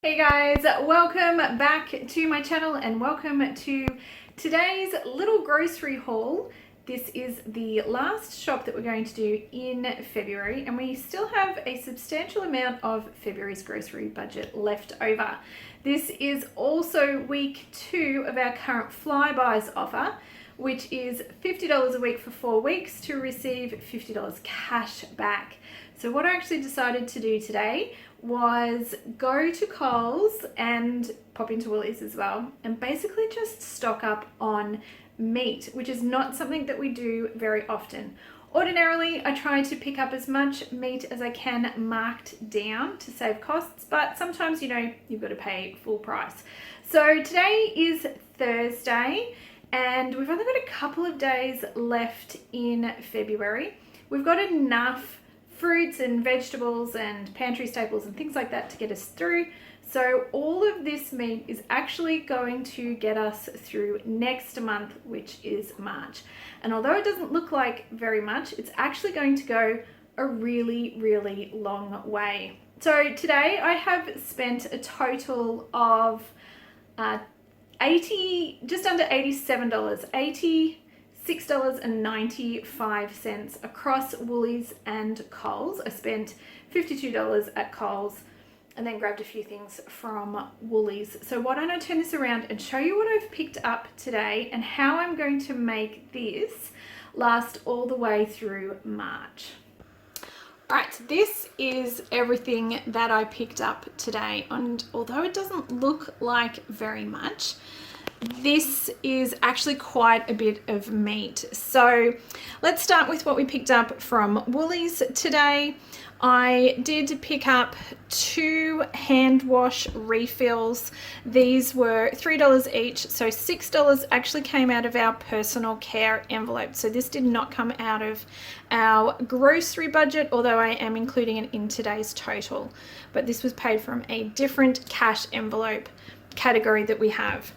Hey guys, welcome back to my channel and welcome to today's little grocery haul. This is the last shop that we're going to do in February and we still have a substantial amount of February's grocery budget left over. This is also week 2 of our current FlyBuys offer, which is $50 a week for 4 weeks to receive $50 cash back. So what I actually decided to do today was go to Coles and pop into Woolies as well and basically just stock up on meat, which is not something that we do very often. Ordinarily, I try to pick up as much meat as I can marked down to save costs, but sometimes, you know, you've got to pay full price. So today is Thursday and we've only got a couple of days left in February. We've got enough fruits and vegetables and pantry staples and things like that to get us through. So all of this meat is actually going to get us through next month, which is March. And although it doesn't look like very much, it's actually going to go a really, really long way. So today I have spent a total of just under $87, $86.95 across Woolies and Coles. I spent $52 at Coles and then grabbed a few things from Woolies. So why don't I turn this around and show you what I've picked up today and how I'm going to make this last all the way through March. All right, so this is everything that I picked up today, and although it doesn't look like very much, this is actually quite a bit of meat. So let's start with what we picked up from Woolies today. I did pick up 2 hand wash refills. These were $3 each, so $6 actually came out of our personal care envelope. So this did not come out of our grocery budget, although I am including it in today's total. But this was paid from a different cash envelope category that we have.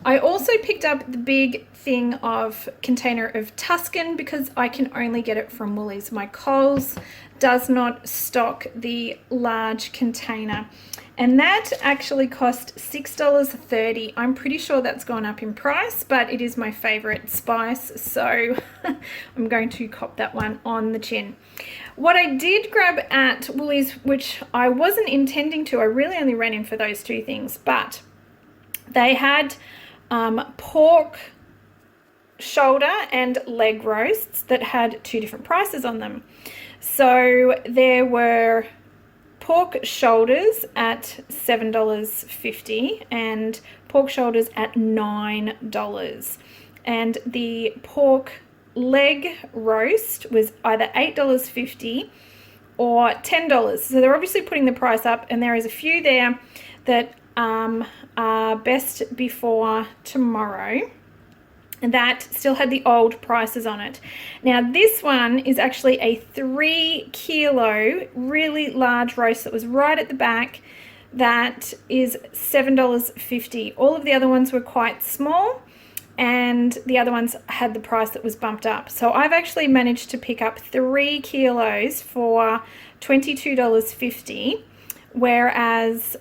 I also picked up the big thing of container of Tuscan because I can only get it from Woolies. My Coles does not stock the large container, and that actually cost $6.30. I'm pretty sure that's gone up in price, but it is my favorite spice, so I'm going to cop that one on the chin. What I did grab at Woolies, which I wasn't intending to, I really only ran in for those 2 things, but they had pork shoulder and leg roasts that had 2 different prices on them. So there were pork shoulders at $7.50 and pork shoulders at $9. And the pork leg roast was either $8.50 or $10. So they're obviously putting the price up, and there is a few there that are best before tomorrow that still had the old prices on it. Now this one is actually a 3 kilo really large roast that was right at the back. That is $7.50. All of the other ones were quite small and the other ones had the price that was bumped up. So I've actually managed to pick up 3 kilos for $22.50, whereas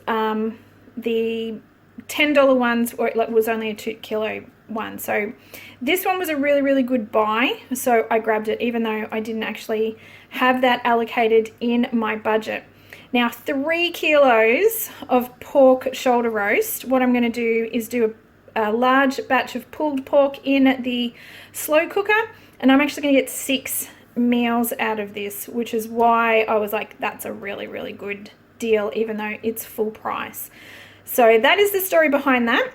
the $10 ones was only a 2 kilo one. So this one was a really, really good buy. So I grabbed it even though I didn't actually have that allocated in my budget. Now 3 kilos of pork shoulder roast. What I'm going to do is do a large batch of pulled pork in the slow cooker, and I'm actually going to get 6 meals out of this, which is why I was like, that's a really, really good deal even though it's full price. So that is the story behind that.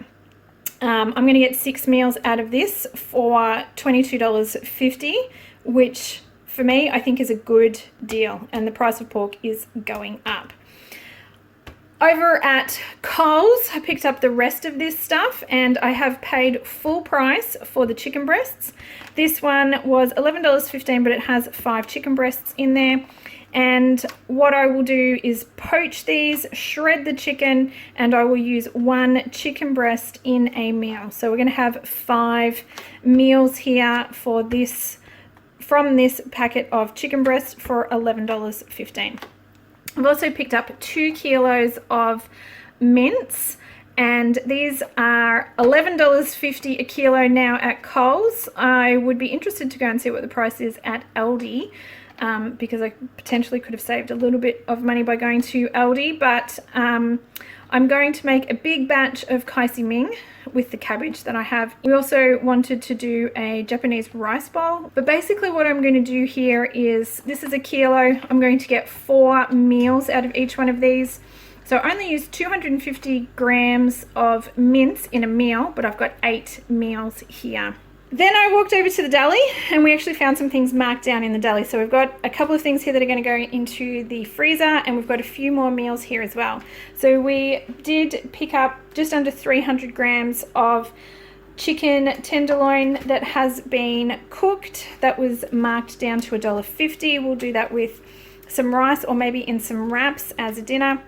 I'm going to get 6 meals out of this for $22.50, which for me I think is a good deal, and the price of pork is going up. Over at Coles, I picked up the rest of this stuff and I have paid full price for the chicken breasts. This one was $11.15, but it has 5 chicken breasts in there. And what I will do is poach these, shred the chicken, and I will use 1 chicken breast in a meal. So we're going to have 5 meals here for this, from this packet of chicken breast for $11.15. I've also picked up 2 kilos of mince, and these are $11.50 a kilo now at Coles. I would be interested to go and see what the price is at Aldi, because I potentially could have saved a little bit of money by going to Aldi, but I'm going to make a big batch of kaisi ming with the cabbage that I have. We also wanted to do a Japanese rice bowl, but basically what I'm going to do here is, this is a kilo. I'm going to get 4 meals out of each one of these. So I only use 250 grams of mince in a meal, but I've got 8 meals here. Then I walked over to the deli and we actually found some things marked down in the deli. So we've got a couple of things here that are going to go into the freezer, and we've got a few more meals here as well. So we did pick up just under 300 grams of chicken tenderloin that has been cooked. That was marked down to $1.50. We'll do that with some rice or maybe in some wraps as a dinner.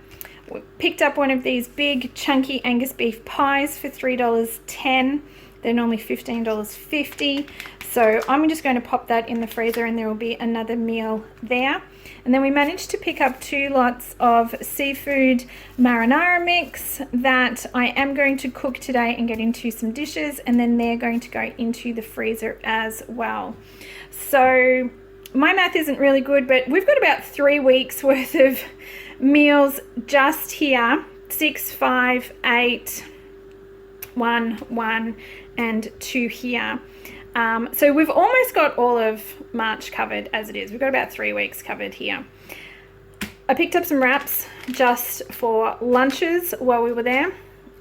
We picked up one of these big chunky Angus beef pies for $3.10. They're normally $15.50. So I'm just going to pop that in the freezer and there will be another meal there. And then we managed to pick up 2 lots of seafood marinara mix that I am going to cook today and get into some dishes, and then they're going to go into the freezer as well. So my math isn't really good, but we've got about 3 weeks worth of meals just here. 6, 5, 8, 1, and 2 here. So we've almost got all of March covered as it is. We've got about 3 weeks covered here. I picked up some wraps just for lunches while we were there,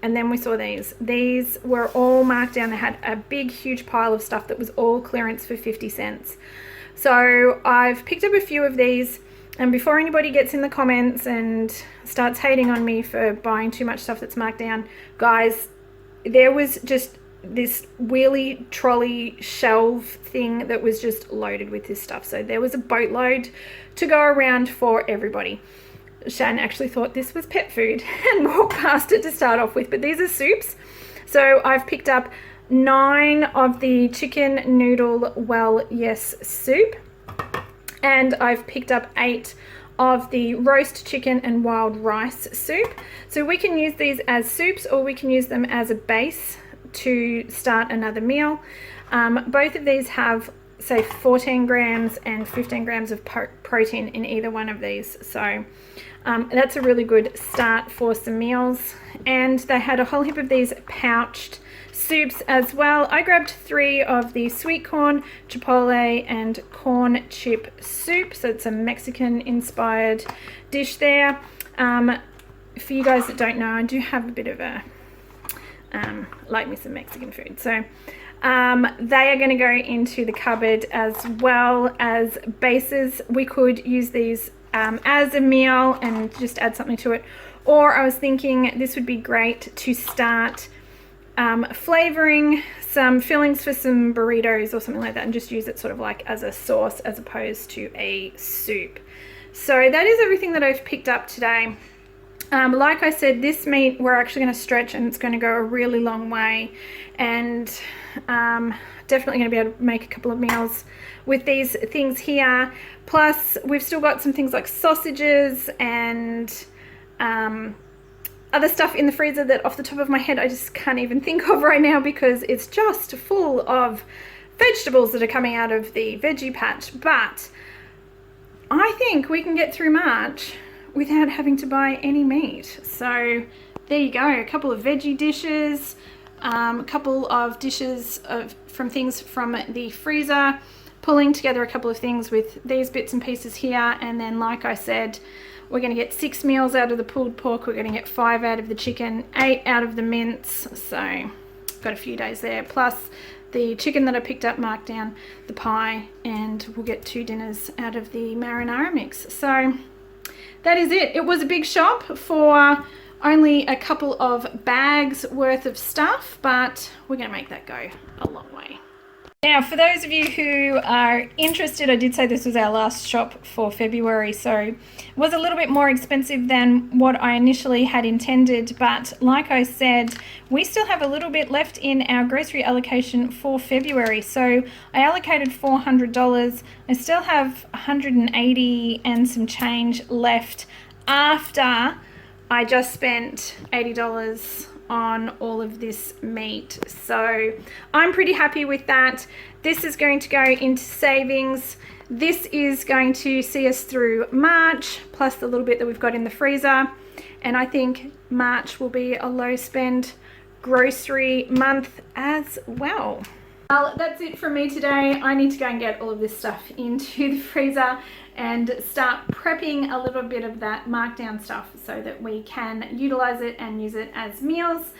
and then we saw these. These were all marked down. They had a big huge pile of stuff that was all clearance for 50 cents. So I've picked up a few of these, and before anybody gets in the comments and starts hating on me for buying too much stuff that's marked down, guys, there was just this wheelie trolley shelf thing that was just loaded with this stuff. So there was a boatload to go around for everybody. Shan actually thought this was pet food and walked past it to start off with, but these are soups. So I've picked up 9 of the chicken noodle well yes soup, and I've picked up 8 of the roast chicken and wild rice soup. So we can use these as soups or we can use them as a base to start another meal. Both of these have, say, 14 grams and 15 grams of protein in either one of these. So that's a really good start for some meals. And they had a whole heap of these pouched soups as well. I grabbed 3 of the sweet corn, chipotle, and corn chip soup. So it's a Mexican inspired dish there. For you guys that don't know, I do have a bit of a like me some Mexican food. So they are going to go into the cupboard as well as bases. We could use these as a meal and just add something to it. Or I was thinking this would be great to start flavoring some fillings for some burritos or something like that, and just use it sort of like as a sauce as opposed to a soup. So that is everything that I've picked up today. Like I said, this meat we're actually going to stretch and it's going to go a really long way, and definitely going to be able to make a couple of meals with these things here. Plus we've still got some things like sausages and other stuff in the freezer that off the top of my head I just can't even think of right now, because it's just full of vegetables that are coming out of the veggie patch. But I think we can get through March without having to buy any meat. So there you go, a couple of veggie dishes, a couple of dishes from things from the freezer, pulling together a couple of things with these bits and pieces here. And then, like I said, we're going to get 6 meals out of the pulled pork, we're going to get 5 out of the chicken, 8 out of the mince. So got a few days there, plus the chicken that I picked up marked down, the pie, and we'll get 2 dinners out of the marinara mix. So that is it. It was a big shop for only a couple of bags worth of stuff, but we're going to make that go a long way. Now, for those of you who are interested, I did say this was our last shop for February, so it was a little bit more expensive than what I initially had intended, but like I said, we still have a little bit left in our grocery allocation for February. So I allocated $400. I still have $180 and some change left after I just spent $80 on all of this meat, so I'm pretty happy with that. This is going to go into savings. This is going to see us through March, plus the little bit that we've got in the freezer, and I think March will be a low spend grocery month as well. Well, that's it from me today. I need to go and get all of this stuff into the freezer and start prepping a little bit of that markdown stuff so that we can utilize it and use it as meals.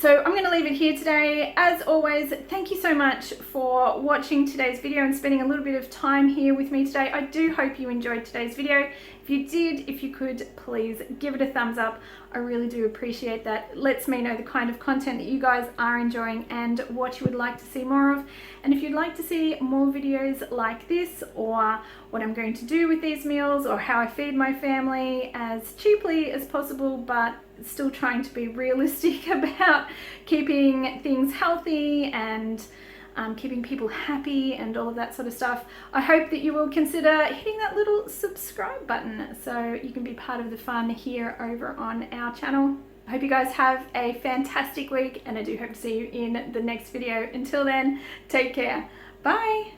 So I'm going to leave it here today. As always, thank you so much for watching today's video and spending a little bit of time here with me today. I do hope you enjoyed today's video. If you did, if you could, please give it a thumbs up. I really do appreciate that. It lets me know the kind of content that you guys are enjoying and what you would like to see more of. And if you'd like to see more videos like this, or what I'm going to do with these meals, or how I feed my family as cheaply as possible, but still trying to be realistic about keeping things healthy and keeping people happy and all of that sort of stuff, I hope that you will consider hitting that little subscribe button so you can be part of the fun here over on our channel. I hope you guys have a fantastic week, and I do hope to see you in the next video. Until then, take care. Bye.